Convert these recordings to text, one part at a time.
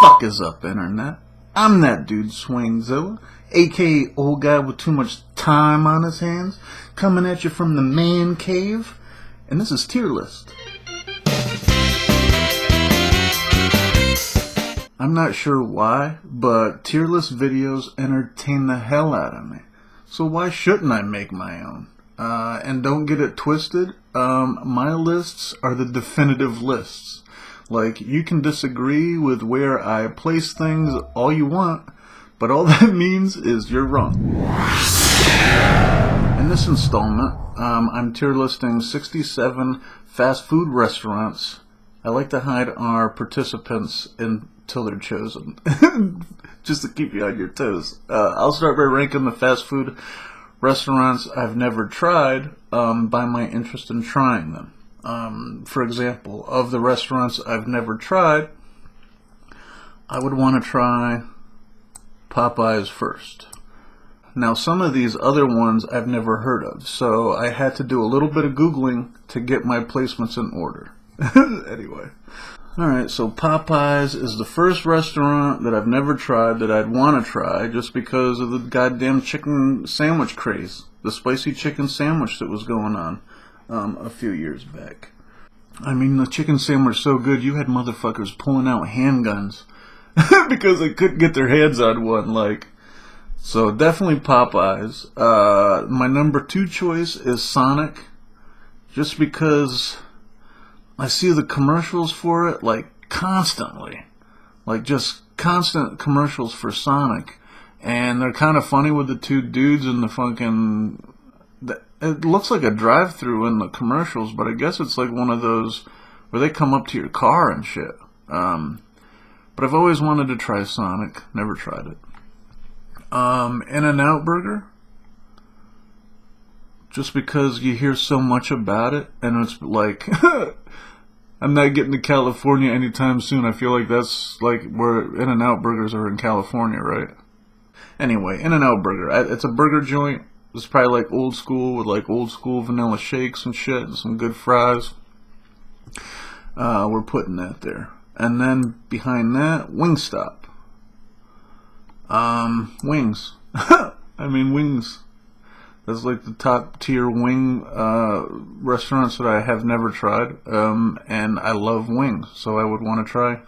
fuck is up, Internet? I'm that dude, Swainzilla, aka old guy with too much time on his hands, coming at you from the man cave, and this is Tier List. I'm not sure why, but tier list videos entertain the hell out of me. So why shouldn't I make my own? And don't get it twisted, my lists are the definitive lists. Like, you can disagree with where I place things all you want, but all that means is you're wrong. In this installment, I'm tier listing 67 fast food restaurants. I like to hide our participants until they're chosen, just to keep you on your toes. I'll start by ranking the fast food restaurants I've never tried by my interest in trying them. For example, of the restaurants I've never tried, I would want to try Popeyes first. Now, some of these other ones I've never heard of, so I had to do a little bit of Googling to get my placements in order. Anyway. Alright, so Popeyes is the first restaurant that I've never tried that I'd want to try just because of the goddamn chicken sandwich craze. The spicy chicken sandwich that was going on a few years back. I mean, the chicken sandwich so good you had motherfuckers pulling out handguns because they couldn't get their hands on one, like. So definitely Popeyes. My number 2 choice is Sonic, just because I see the commercials for it, like, constantly. Like, just constant commercials for Sonic. And they're kind of funny with the two dudes in the fucking... It looks like a drive-thru in the commercials, but I guess it's like one of those where they come up to your car and shit. But I've always wanted to try Sonic. Never tried it. In-N-Out Burger. Just because you hear so much about it, and it's like... I'm not getting to California anytime soon. I feel like that's like where In-N-Out burgers are in California, right? Anyway, In-N-Out Burger. It's a burger joint. It's probably like old school with like old school vanilla shakes and shit and some good fries. We're putting that there. And then behind that, Wingstop. Wings. I mean, wings. That's like the top tier wing restaurants that I have never tried, and I love wings, so I would want to try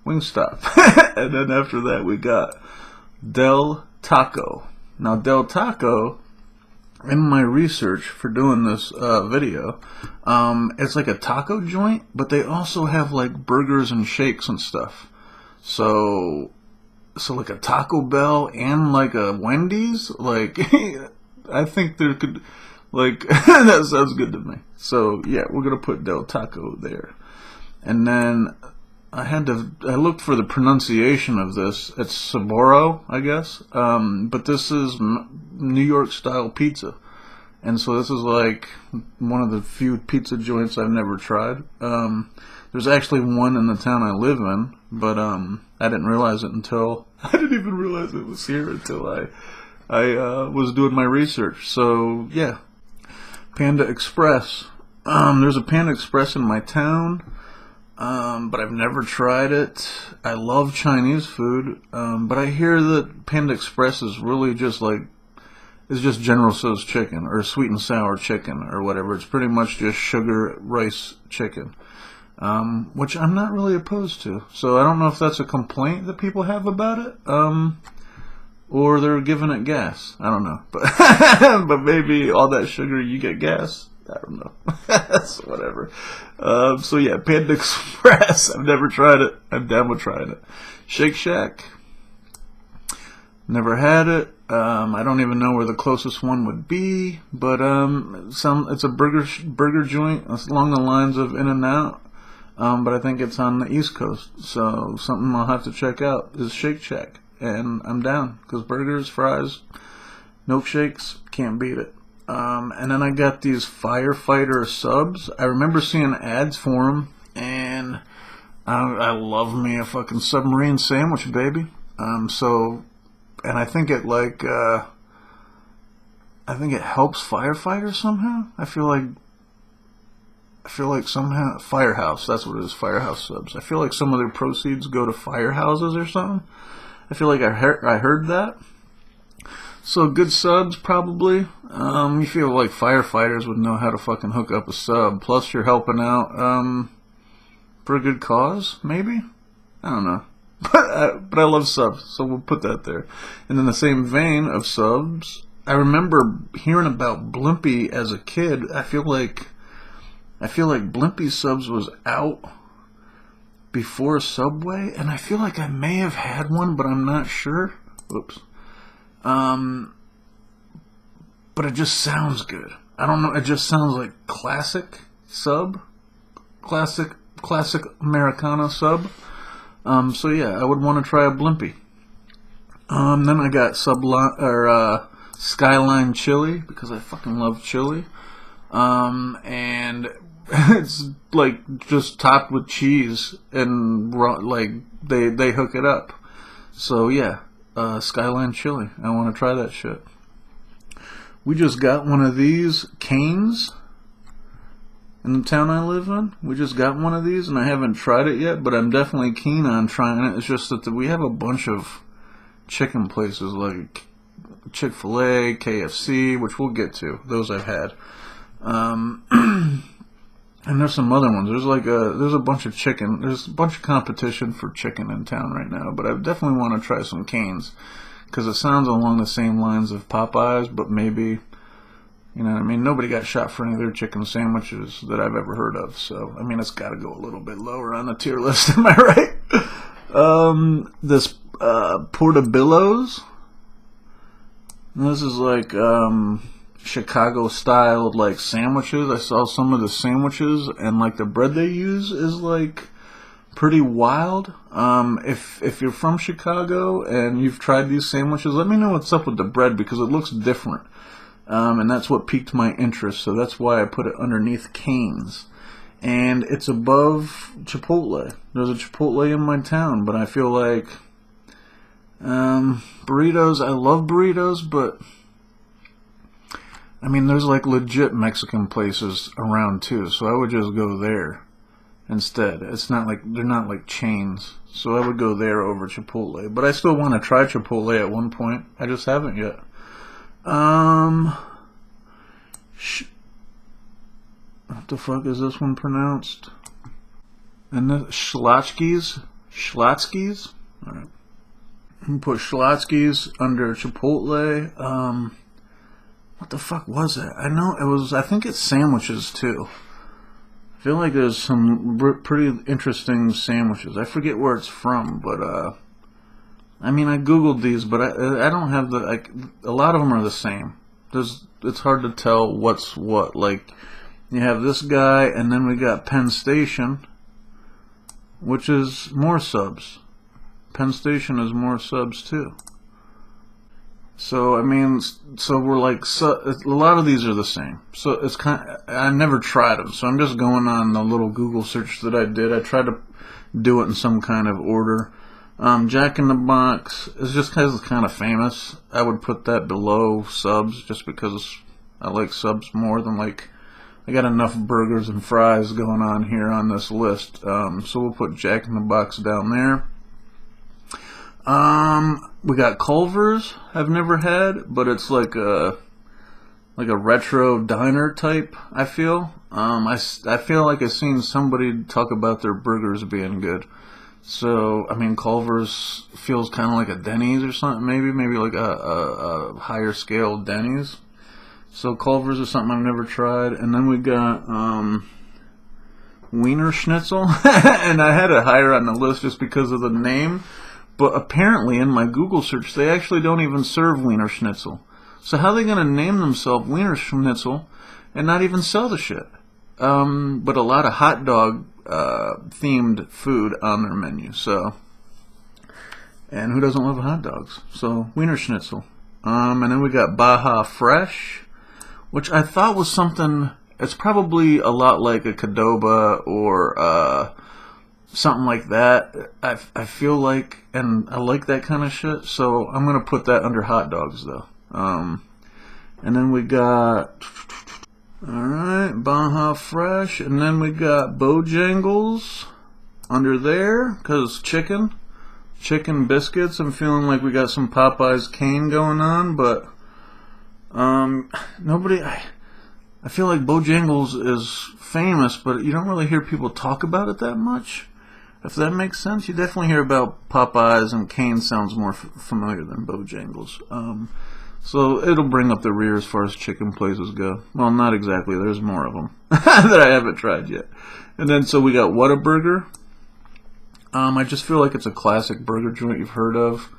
Wingstop. And then after that we got Del Taco. Now Del Taco, in my research for doing this video, it's like a taco joint, but they also have like burgers and shakes and stuff. So like a Taco Bell and like a Wendy's, like... I think there could, like, that sounds good to me. So, yeah, we're going to put Del Taco there. And then I looked for the pronunciation of this. It's Saboro, I guess. But this is New York style pizza. And so this is like one of the few pizza joints I've never tried. There's actually one in the town I live in, but I didn't realize it until, I didn't even realize it was here until I was doing my research. So, yeah. Panda Express. There's a Panda Express in my town, but I've never tried it. I love Chinese food, but I hear that Panda Express is really just like, it's just General Tso's chicken, or sweet and sour chicken, or whatever. It's pretty much just sugar rice chicken, which I'm not really opposed to. So I don't know if that's a complaint that people have about it, or they're giving it gas. I don't know. But maybe all that sugar, you get gas. I don't know. So whatever. So yeah, Panda Express. I've never tried it. I'm down with trying it. Shake Shack. Never had it. I don't even know where the closest one would be. But it's a burger joint. It's along the lines of In-N-Out. But I think it's on the East Coast. So something I'll have to check out is Shake Shack. And I'm down, because burgers, fries, milkshakes, can't beat it. And then I got these firefighter subs. I remember seeing ads for them, and I love me a fucking submarine sandwich, baby. And I think it like, I think it helps firefighters somehow. I feel like I feel like somehow Firehouse. That's what it is. Firehouse subs. I feel like some of their proceeds go to firehouses or something. I feel like I heard that. So good subs probably. You feel like firefighters would know how to fucking hook up a sub. Plus you're helping out for a good cause. Maybe. I don't know. But I love subs, so we'll put that there. And in the same vein of subs, I remember hearing about Blimpie as a kid. I feel like Blimpie subs was out before Subway, and I feel like I may have had one, but I'm not sure. Oops. But it just sounds good. I don't know. It just sounds like classic sub, classic Americana sub. So yeah, I would want to try a Blimpie. Then I got Skyline chili because I fucking love chili. And it's like just topped with cheese and like they hook it up. So yeah, Skyline chili. I want to try that shit. We just got one of these canes in the town I live in. We just got one of these, and I haven't tried it yet, but I'm definitely keen on trying it. It's just that we have a bunch of chicken places like Chick-fil-A, KFC, which we'll get to. Those I've had. And there's some other ones. There's a bunch of chicken. There's a bunch of competition for chicken in town right now, but I definitely want to try some canes because it sounds along the same lines of Popeyes, but maybe, you know what I mean? Nobody got shot for any of their chicken sandwiches that I've ever heard of, so, I mean, it's got to go a little bit lower on the tier list, am I right? This Portobello's. This is like Chicago-styled like sandwiches. I saw some of the sandwiches, and like the bread they use is like pretty wild. If you're from Chicago and you've tried these sandwiches, let me know what's up with the bread because it looks different. And that's what piqued my interest, so that's why I put it underneath Cane's. And it's above Chipotle. There's a Chipotle in my town, but I feel like burritos, I love burritos, but I mean, there's like legit Mexican places around too, so I would just go there instead. It's not like, they're not like chains, so I would go there over Chipotle. But I still want to try Chipotle at one point. I just haven't yet. What the fuck is this one pronounced? And the Schlotzsky's? Alright. Put Schlotzsky's under Chipotle. What the fuck was it? I know it was, I think it's sandwiches too. I feel like there's some pretty interesting sandwiches. I forget where it's from, but I mean, I googled these, but I don't have the, a lot of them are the same. It's hard to tell what's what. Like, you have this guy, and then we got Penn Station, which is more subs. Penn Station is more subs too. So I mean, so we're like, a lot of these are the same. So it's I never tried them, so I'm just going on the little Google search that I did. I tried to do it in some kind of order. Jack in the Box is just kind of famous. I would put that below subs just because I like subs more than like, I got enough burgers and fries going on here on this list. So we'll put Jack in the Box down there. We got Culver's. I've never had, but it's like a retro diner type. I feel. I feel like I've seen somebody talk about their burgers being good. So I mean, Culver's feels kind of like a Denny's or something. Maybe like a higher scale Denny's. So Culver's is something I've never tried. And then we got Wiener Schnitzel, and I had it higher on the list just because of the name. But apparently, in my Google search, they actually don't even serve Wiener Schnitzel. So how are they going to name themselves Wiener Schnitzel and not even sell the shit? But a lot of hot dog themed food on their menu. So, and who doesn't love hot dogs? So Wiener Schnitzel. And then we got Baja Fresh, which I thought was something. It's probably a lot like a Qdoba or something like that. I feel like, and I like that kind of shit, so I'm going to put that under hot dogs, though. And then we got Alright, Baja Fresh. And then we got Bojangles under there, because chicken biscuits. I'm feeling like we got some Popeyes cane going on, but nobody. I feel like Bojangles is famous, but you don't really hear people talk about it that much. If that makes sense, you definitely hear about Popeyes, and cane sounds more familiar than Bojangles. So it'll bring up the rear as far as chicken places go. Well, not exactly. There's more of them that I haven't tried yet. And then so we got Whataburger. I just feel like it's a classic burger joint you've heard of.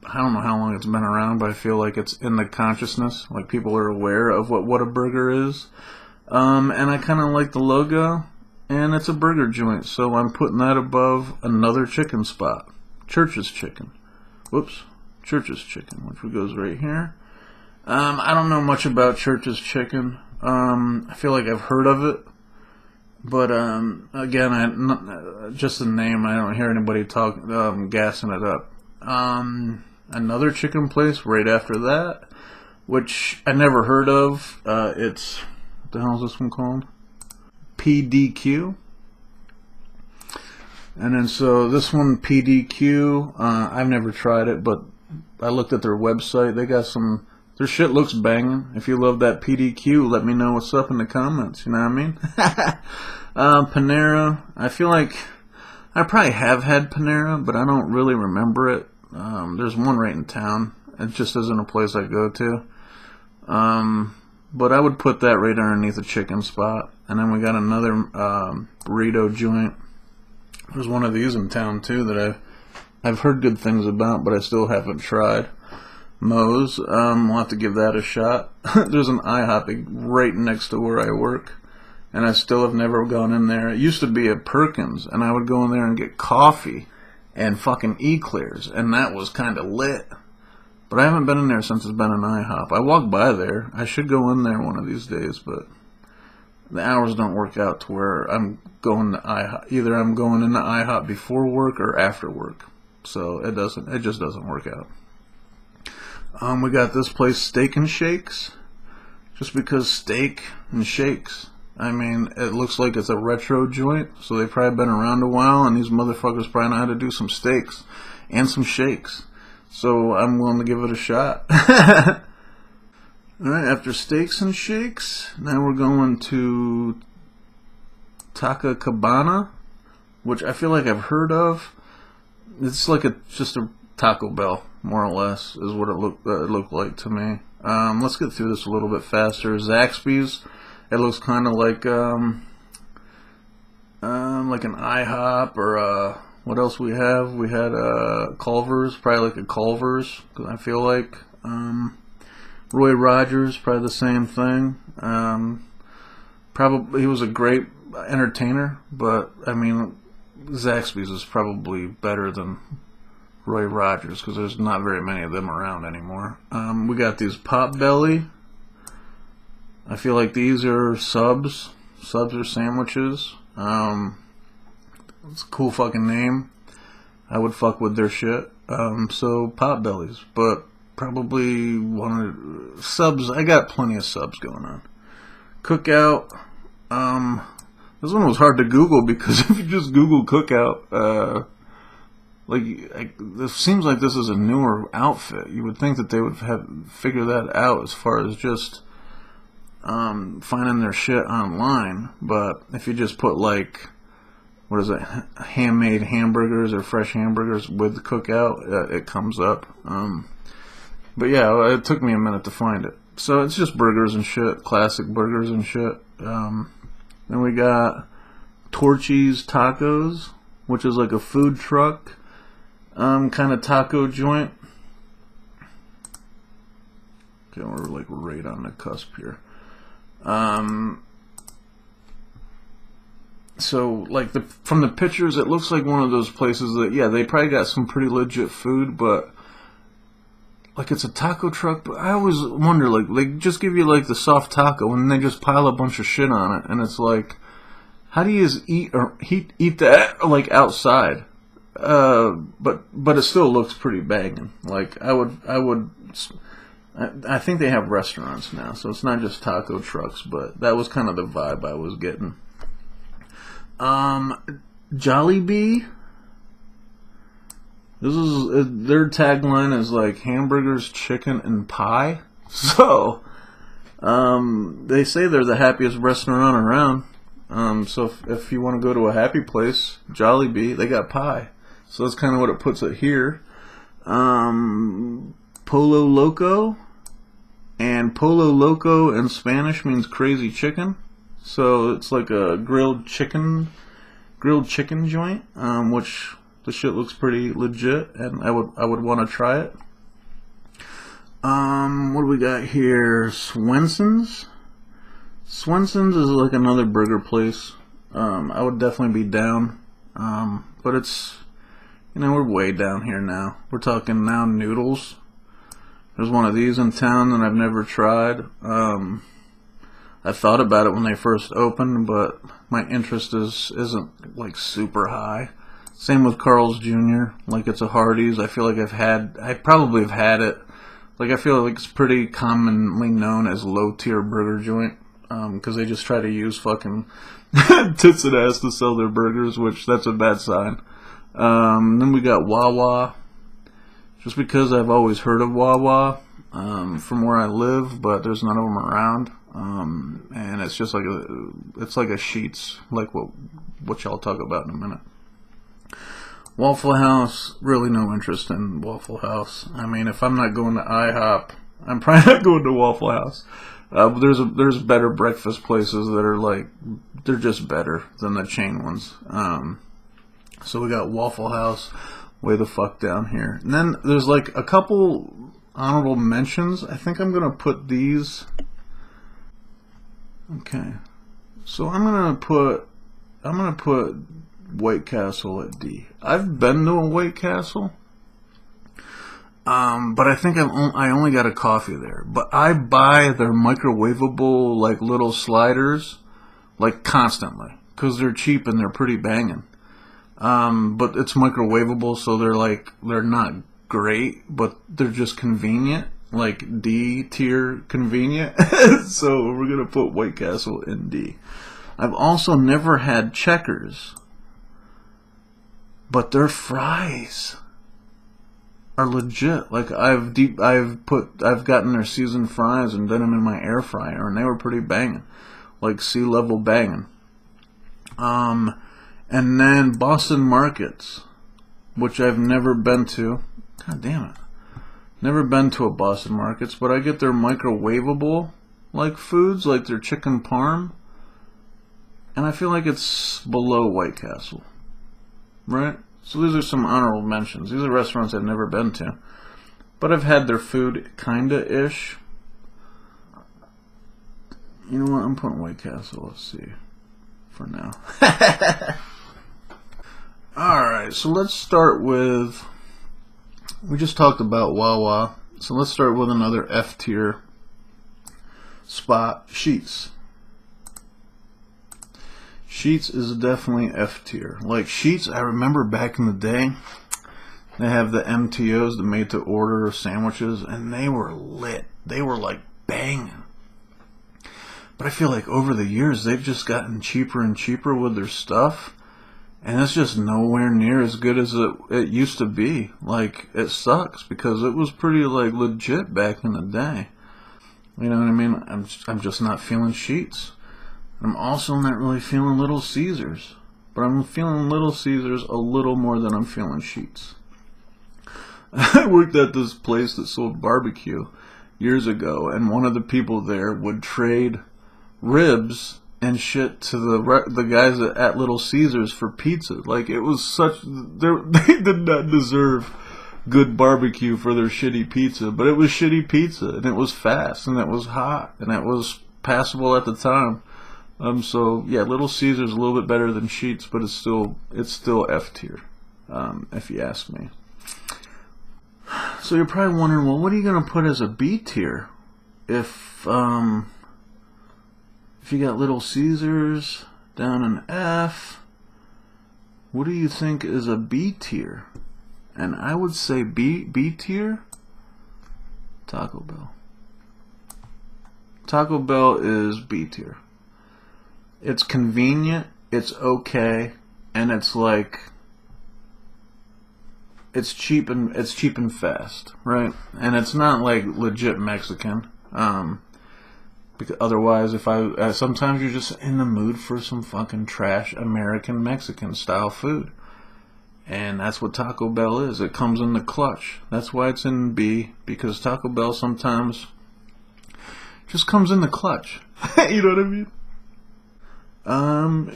I don't know how long it's been around, but I feel like it's in the consciousness. Like people are aware of what Whataburger is. And I kind of like the logo. And it's a burger joint, so I'm putting that above another chicken spot. Church's Chicken. Whoops. Church's Chicken, which goes right here. I don't know much about Church's Chicken. I feel like I've heard of it, but again, just the name. I don't hear anybody gassing it up. Another chicken place right after that, which I never heard of. It's what the hell is this one called? PDQ. And then so this one, PDQ. I've never tried it, but I looked at their website. They got their shit looks banging. If you love that PDQ, let me know what's up in the comments. You know what I mean? Panera. I feel like I probably have had Panera, but I don't really remember it. There's one right in town. It just isn't a place I go to. But I would put that right underneath a chicken spot. And then we got another burrito joint. There's one of these in town too that I've heard good things about, but I still haven't tried. Moe's. We'll have to give that a shot. There's an IHOP right next to where I work, and I still have never gone in there. It used to be a Perkins, and I would go in there and get coffee and fucking eclairs, and that was kind of lit. But I haven't been in there since it's been an IHOP. I walk by there. I should go in there one of these days, but the hours don't work out to where I'm going to IHOP. Either I'm going into IHOP before work or after work. So it just doesn't work out. We got this place, Steak and Shakes. Just because steak and shakes. I mean, it looks like it's a retro joint, so they've probably been around a while, and these motherfuckers probably know how to do some steaks and some shakes. So I'm willing to give it a shot. Alright, after Steaks and Shakes, now we're going to Taca Cabana, which I feel like I've heard of. It's like just a Taco Bell, more or less, is what it looked like to me. Let's get through this a little bit faster. Zaxby's. It looks kind of like an IHOP or what else we have? We had Culver's, probably like a Culver's. I feel like Roy Rogers, probably the same thing. Probably he was a great entertainer, but I mean, Zaxby's is probably better than Roy Rogers because there's not very many of them around anymore. We got these Potbelly. I feel like these are subs. Subs are sandwiches. It's a cool fucking name. I would fuck with their shit. So Potbellies, but probably one of subs. I got plenty of subs going on. Cookout. This one was hard to Google because if you just Google Cookout, this seems like this is a newer outfit. You would think that they would have figured that out as far as just finding their shit online. But if you just put like, what is it, handmade hamburgers or fresh hamburgers with Cookout, it comes up. But yeah, it took me a minute to find it. So it's just burgers and shit, classic burgers and shit. Then we got Torchy's Tacos, which is like a food truck kind of taco joint. Okay, we're like right on the cusp here. So like from the pictures, it looks like one of those places that, yeah, they probably got some pretty legit food, but like it's a taco truck. But I always wonder, like, they just give you like the soft taco and they just pile a bunch of shit on it, and it's like, how do you eat that like outside? But it still looks pretty banging. Like I would I think they have restaurants now, so it's not just taco trucks, but that was kind of the vibe I was getting. Jollibee. This is their tagline is like hamburgers, chicken, and pie. So, they say they're the happiest restaurant around. So if you want to go to a happy place, Jollibee, they got pie. So that's kind of what it puts it here. Polo Loco. And Polo Loco in Spanish means crazy chicken. So it's like a grilled chicken joint, which the shit looks pretty legit, and I would want to try it. What do we got here? Swenson's. Swenson's is like another burger place. I would definitely be down. But it's, we're way down here now. We're talking now noodles. There's one of these in town that I've never tried. I thought about it when they first opened, but my interest isn't like super high. Same with Carl's Jr. Like it's a Hardee's. I feel like I probably have had it. Like I feel like it's pretty commonly known as low tier burger joint. Because they just try to use fucking tits and ass to sell their burgers, which that's a bad sign. Then we got Wawa. Just because I've always heard of Wawa from where I live, but there's none of them around, and it's just like it's like a Sheetz, like what y'all talk about in a minute. Waffle House, really no interest in Waffle House. I mean, if I'm not going to IHOP, I'm probably not going to Waffle House. There's better breakfast places that are like they're just better than the chain ones. So we got Waffle House. Way the fuck down here. And then there's like a couple honorable mentions. I think I'm gonna put these. Okay. So I'm gonna put White Castle at D. I've been to a White Castle. But I think I only got a coffee there. But I buy their microwavable like little sliders like constantly because they're cheap and they're pretty banging. But it's microwavable, so they're not great, but they're just convenient, like D tier convenient. So we're gonna put White Castle in D. I've also never had Checkers, but their fries are legit. Like I've gotten their seasoned fries and done them in my air fryer, and they were pretty banging, like sea level banging. And then Boston Markets, which I've never been to. God damn it. Never been to a Boston Markets, but I get their microwavable like foods, like their chicken parm. And I feel like it's below White Castle. Right? So these are some honorable mentions. These are restaurants I've never been to. But I've had their food kinda-ish. You know what? I'm putting White Castle, let's see. For now. Alright, so let's start with, we just talked about Wawa, so let's start with another F tier spot, Sheetz. Sheetz is definitely F tier. Like Sheetz, I remember back in the day, they have the MTOs, the made to order sandwiches, and they were lit. They were like banging. But I feel like over the years, they've just gotten cheaper and cheaper with their stuff. And it's just nowhere near as good as it used to be. Like, it sucks because it was pretty, like, legit back in the day. You know what I mean? I'm just not feeling Sheetz. I'm also not really feeling Little Caesars. But I'm feeling Little Caesars a little more than I'm feeling Sheetz. I worked at this place that sold barbecue years ago, and one of the people there would trade ribs and shit to the guys at Little Caesars for pizza. Like, it was such, they did not deserve good barbecue for their shitty pizza, but it was shitty pizza, and it was fast, and it was hot, and it was passable at the time. So yeah, Little Caesars a little bit better than Sheetz, but it's still F tier, if you ask me. So you're probably wondering, well, what are you gonna put as a B tier if you got Little Caesars down in F? What do you think is a B tier? And I would say B tier, Taco Bell. Taco Bell is B tier. It's convenient, it's okay, and it's like it's cheap and fast, right? And it's not like legit Mexican. Because otherwise, if sometimes you're just in the mood for some fucking trash American Mexican style food, and that's what Taco Bell is. It comes in the clutch. That's why it's in B, because Taco Bell sometimes just comes in the clutch. You know what I mean?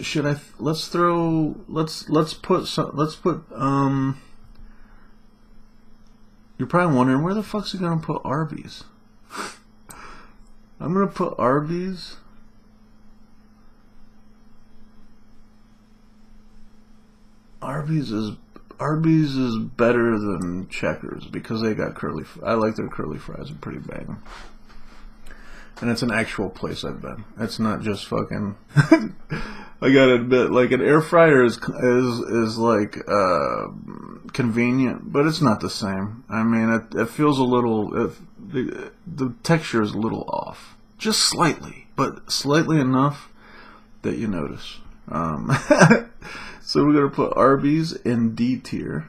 Should I? Let's put. You're probably wondering, where the fuck's he gonna put Arby's? I'm gonna put Arby's. Arby's is better than Checkers because they got curly. I like their curly fries. They're pretty banging. And it's an actual place I've been. It's not just fucking. I gotta admit, like, an air fryer is like convenient, but it's not the same. I mean, it feels a little. The texture is a little off, just slightly, but slightly enough that you notice. So we're gonna put Arby's in D tier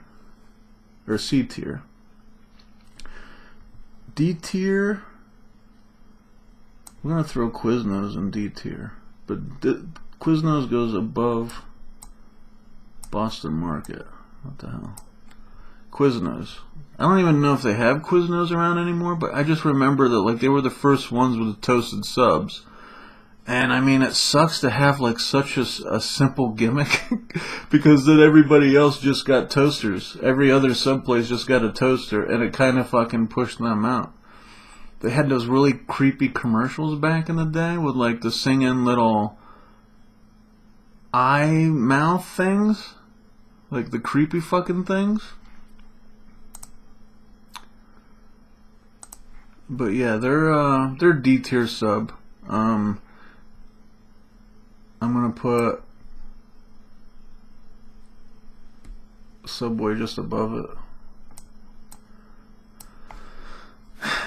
or C tier. D tier. We're going to throw Quiznos in D tier. But Quiznos goes above Boston Market. What the hell? Quiznos. I don't even know if they have Quiznos around anymore, but I just remember that like they were the first ones with the toasted subs. And I mean, it sucks to have like such a simple gimmick because then everybody else just got toasters. Every other sub place just got a toaster, and it kind of fucking pushed them out. They had those really creepy commercials back in the day with like the singing little eye mouth things, like the creepy fucking things. But yeah, they're D tier sub. I'm gonna put Subway just above it.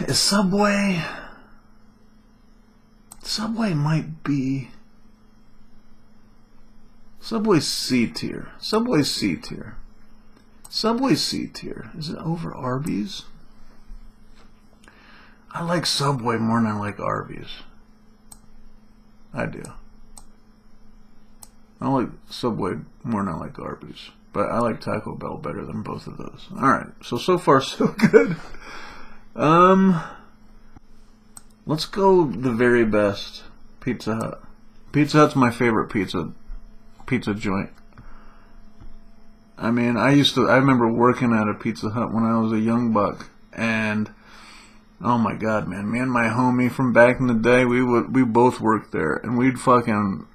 Is Subway might be Subway's C tier. Subway's C tier. Subway's C tier. Is it over Arby's? I like Subway more than I like Arby's. I do. I like Subway more than I like Arby's. But I like Taco Bell better than both of those. Alright, so far so good. Let's go the very best. Pizza Hut. Pizza Hut's my favorite pizza joint. I mean, I remember working at a Pizza Hut when I was a young buck, and oh my god, man, me and my homie from back in the day, we both worked there, and we'd fucking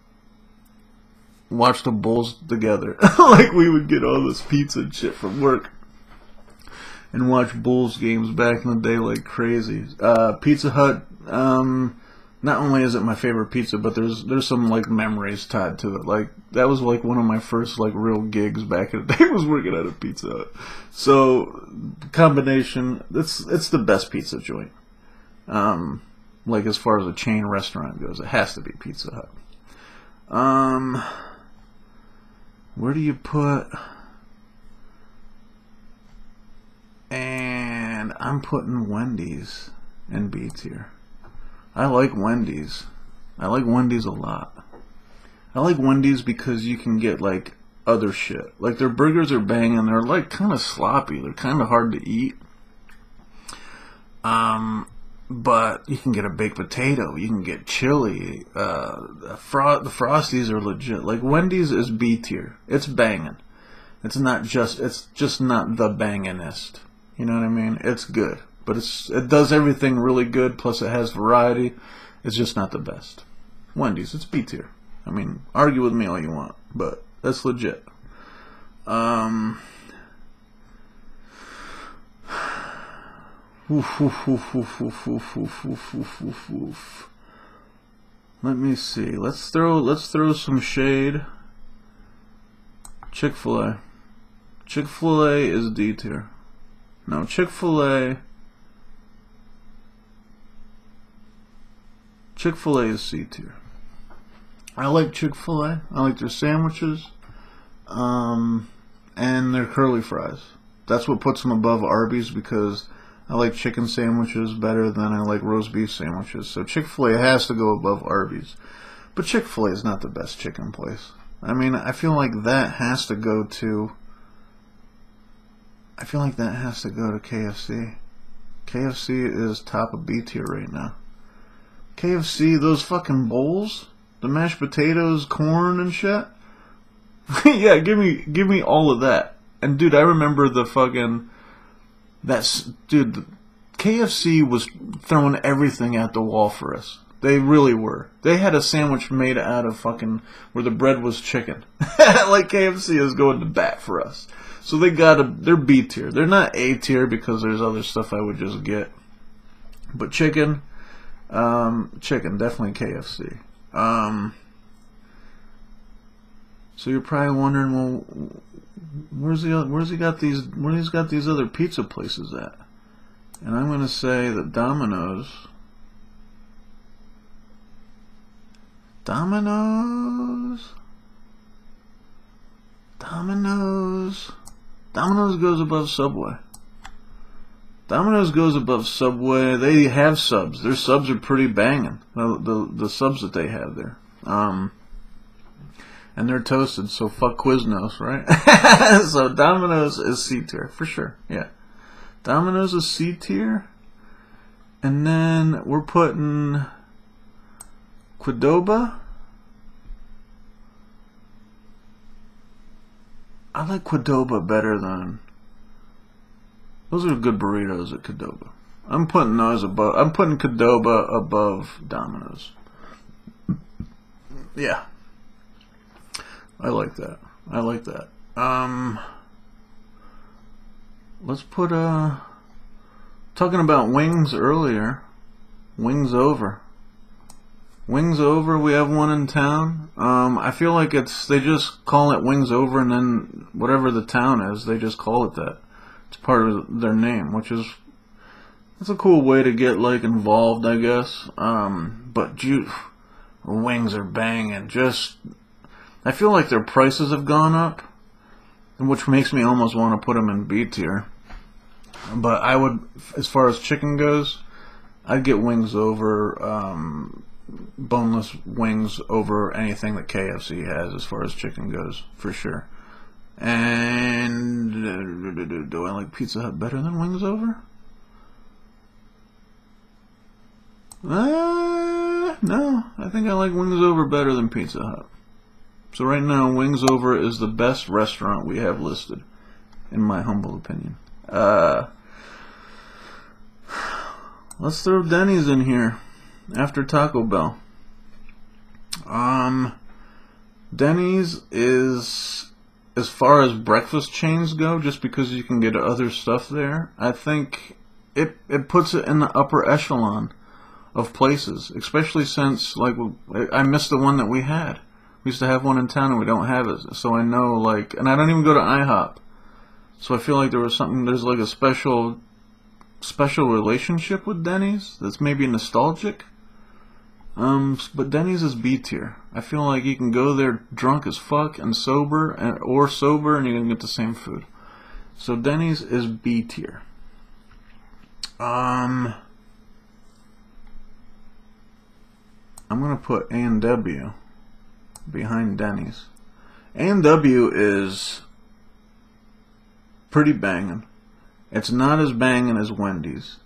watch the Bulls together. Like, we would get all this pizza and shit from work and watch Bulls games back in the day like crazy. Pizza Hut, not only is it my favorite pizza, but there's some like memories tied to it. Like, that was like one of my first like real gigs back in the day, was working at a Pizza Hut. So combination, it's the best pizza joint. Like, as far as a chain restaurant goes, it has to be Pizza Hut. Where do you put? And I'm putting Wendy's in B tier. I like Wendy's. I like Wendy's a lot. I like Wendy's because you can get like other shit. Like, their burgers are banging. They're like kind of sloppy. They're kind of hard to eat. But you can get a baked potato. You can get chili. The Frosties are legit. Like, Wendy's is B tier. It's banging. It's just not the bangingest. You know what I mean? It's good, but it does everything really good. Plus, it has variety. It's just not the best. Wendy's, it's B tier. I mean, argue with me all you want, but that's legit. Let me see. Let's throw some shade. Chick-fil-A. Chick-fil-A is D tier. No, Chick-fil-A Chick-fil-A is C tier. I like Chick-fil-A. I like their sandwiches, and their curly fries. That's what puts them above Arby's, because I like chicken sandwiches better than I like roast beef sandwiches. So Chick-fil-A has to go above Arby's. But Chick-fil-A is not the best chicken place. I mean, I feel like that has to go to KFC. KFC is top of B tier right now. KFC, those fucking bowls, the mashed potatoes, corn and shit. Yeah, give me all of that. And dude, I remember the fucking KFC was throwing everything at the wall for us. They really were. They had a sandwich made out of fucking where the bread was chicken. Like KFC is going to bat for us. So they're B tier. They're not A tier because there's other stuff I would just get. But chicken, definitely KFC. So you're probably wondering, well, where's he got these other pizza places at? And I'm gonna say that Domino's goes above Subway. Domino's goes above Subway. They have subs. Their subs are pretty banging. The subs that they have there. And they're toasted, so fuck Quiznos, right? So Domino's is C tier, for sure. Yeah. Domino's is C tier. And then we're putting Qdoba. I like Qdoba better than... Those are good burritos at Qdoba. I'm putting Qdoba above Domino's. Yeah. I like that. Let's put talking about wings earlier. Wings Over. Wings Over, we have one in town. I feel like they just call it Wings Over, and then whatever the town is, they just call it that. It's part of their name, that's a cool way to get like involved, I guess. But wings are banging. I feel like their prices have gone up, which makes me almost want to put them in B tier. But I would, as far as chicken goes, I'd get Wings Over, boneless wings over anything that KFC has as far as chicken goes, for sure. And do I like Pizza Hut better than Wings Over? No, I think I like Wings Over better than Pizza Hut. So right now, Wings Over is the best restaurant we have listed, in my humble opinion. Let's throw Denny's in here after Taco Bell. Denny's is, as far as breakfast chains go, just because you can get other stuff there, I think it puts it in the upper echelon of places, especially since, like, I missed the one that we had. We used to have one in town and we don't have it, so I know, like, and I don't even go to IHOP, so I feel like there's like a special relationship with Denny's that's maybe nostalgic. But Denny's is B tier. I feel like you can go there drunk as fuck and sober, or sober, and you're gonna get the same food. So Denny's is B tier. I'm gonna put A&W behind Denny's. A&W is pretty banging. It's not as banging as Wendy's.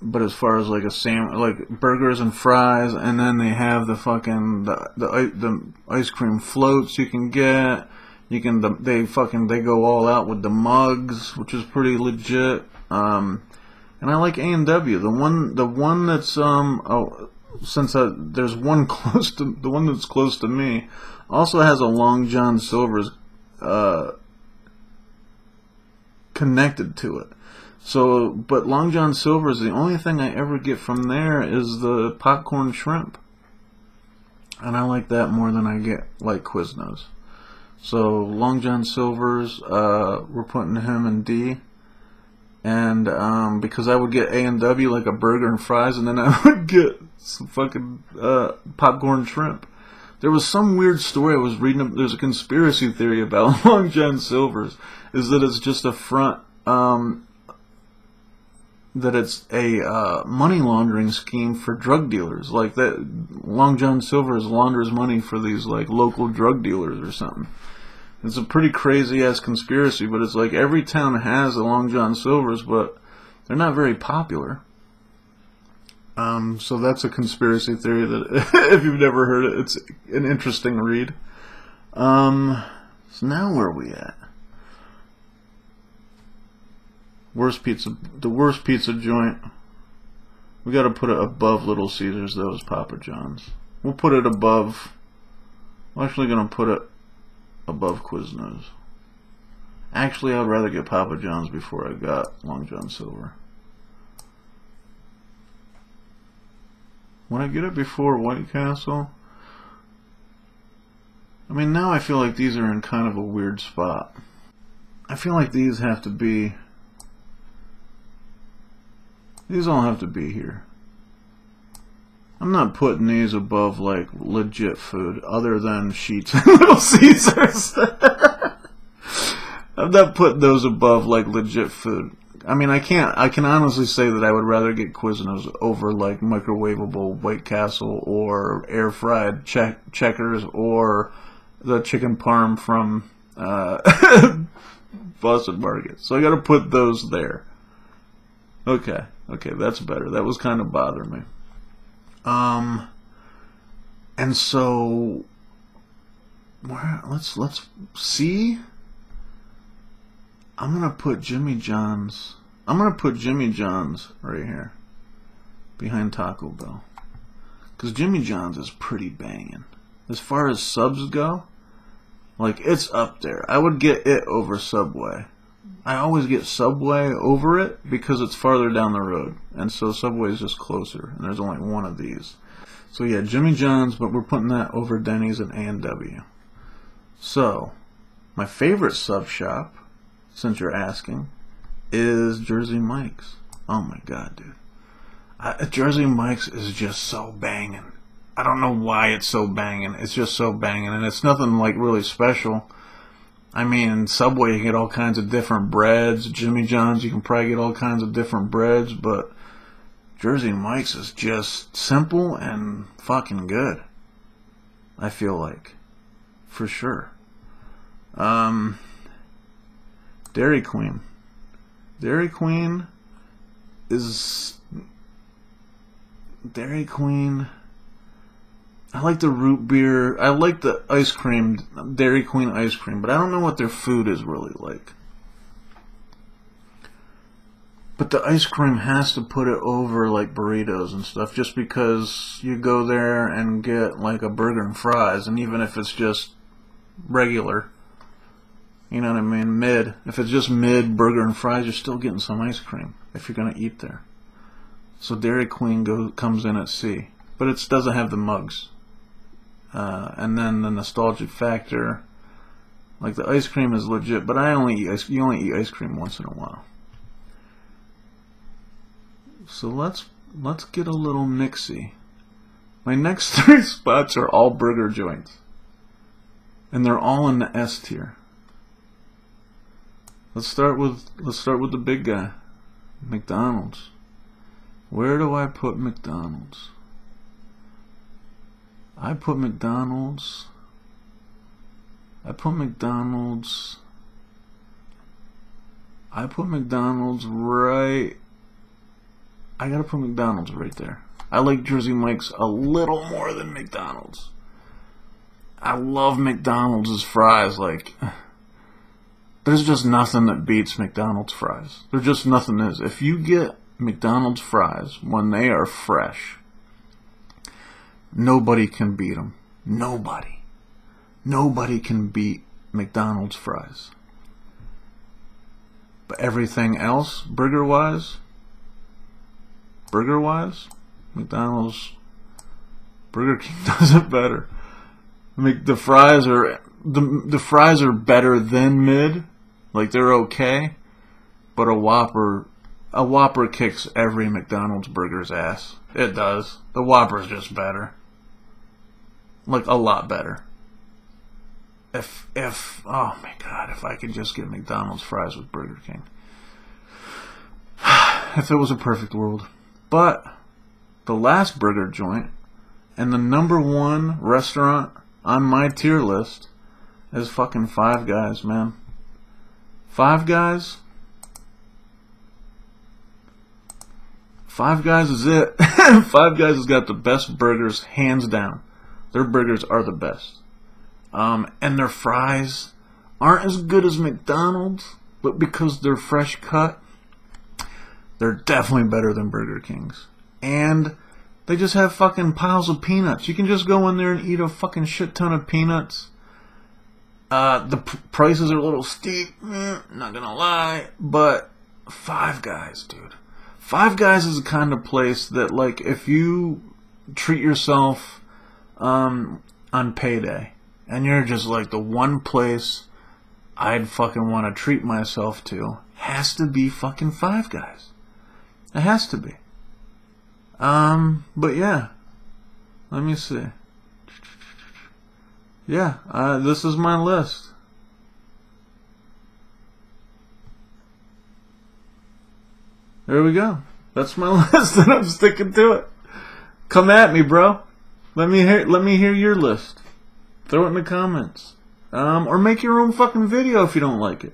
But as far as like like burgers and fries, and then they have the fucking the ice cream floats you can get. They go all out with the mugs, which is pretty legit. And I like A&W. The one that's there's one the one that's close to me also has a Long John Silver's connected to it. So, but Long John Silver's, the only thing I ever get from there is the popcorn shrimp, and I like that more than I get like Quiznos. So Long John Silver's, we're putting him in D. And because I would get A&W, like a burger and fries, and then I would get some fucking popcorn shrimp. There was some weird story I was reading. There's a conspiracy theory about Long John Silver's, is that it's just a front, that it's a money laundering scheme for drug dealers. Like that, Long John Silver's launders money for these like local drug dealers or something. It's a pretty crazy ass conspiracy, but it's like every town has a Long John Silver's, but they're not very popular. So that's a conspiracy theory that, if you've never heard it, it's an interesting read. So now where are we at? The worst pizza joint. We got to put it above Little Caesars, though, is Papa John's. We'll put it above. I'm actually gonna put it above Quiznos. Actually, I'd rather get Papa John's before I got Long John Silver. When I get it before White Castle, I mean, now I feel like these are in kind of a weird spot. I feel like these have to be. These all have to be here. I'm not putting these above like legit food other than Sheetz and Little Caesars. I'm not putting those above like legit food. I mean, I can honestly say that I would rather get Quiznos over like microwavable White Castle or air fried Checkers or the chicken parm from Boston Market. So I got to put those there. Okay, that's better. That was kind of bothering me. And so let's see. I'm gonna put Jimmy John's. I'm gonna put Jimmy John's right here, behind Taco Bell, because Jimmy John's is pretty banging. As far as subs go, like it's up there. I would get it over Subway. I always get Subway over it because it's farther down the road, and so Subway is just closer, and there's only one of these. So yeah, Jimmy John's, but we're putting that over Denny's and A&W. So, my favorite sub shop, since you're asking, is Jersey Mike's. Oh my god, dude. Jersey Mike's is just so banging. I don't know why it's so banging. It's just so banging, and it's nothing like really special. I mean, Subway you can get all kinds of different breads. Jimmy John's you can probably get all kinds of different breads, but Jersey Mike's is just simple and fucking good. I feel like, for sure. Dairy Queen. Dairy Queen. I like the root beer. I like the ice cream, Dairy Queen ice cream, but I don't know what their food is really like. But the ice cream has to put it over like burritos and stuff, just because you go there and get like a burger and fries, and even if it's just regular, you know what I mean, mid. If it's just mid burger and fries, you're still getting some ice cream if you're gonna eat there. So Dairy Queen comes in at C, but it doesn't have the mugs. And then the nostalgic factor, like the ice cream is legit, but you only eat ice cream once in a while. So let's get a little mixy. My next 3 spots are all burger joints, and they're all in the S tier. Let's start with the big guy, McDonald's. Where do I put McDonald's? I put McDonald's right. I gotta put McDonald's right there. I like Jersey Mike's a little more than McDonald's. I love McDonald's fries. Like, there's just nothing that beats McDonald's fries. There just nothing is. If you get McDonald's fries when they are fresh, nobody can beat them. Nobody can beat McDonald's fries. But everything else, burger-wise, McDonald's, Burger King does it better. The fries are better than mid, like they're okay, but a Whopper a Whopper kicks every McDonald's burger's ass. It does. The Whopper's just better. Like, a lot better. Oh my god, if I could just get McDonald's fries with Burger King. If it was a perfect world. But the last burger joint and the #1 restaurant on my tier list is fucking Five Guys, man. Five Guys? Five Guys is it. Five Guys has got the best burgers, hands down. Their burgers are the best. And their fries aren't as good as McDonald's, but because they're fresh cut, they're definitely better than Burger King's. And they just have fucking piles of peanuts. You can just go in there and eat a fucking shit ton of peanuts. The prices are a little steep, not gonna lie, but Five Guys, dude. Five Guys is the kind of place that, like, if you treat yourself on payday, and you're just like, the one place I'd fucking want to treat myself to has to be fucking Five Guys. It has to be. But yeah. Let me see. Yeah, this is my list. There we go. That's my list, and I'm sticking to it. Come at me, bro. Let me hear your list. Throw it in the comments. Or make your own fucking video if you don't like it.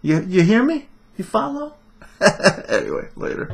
You hear me? You follow? Anyway, later.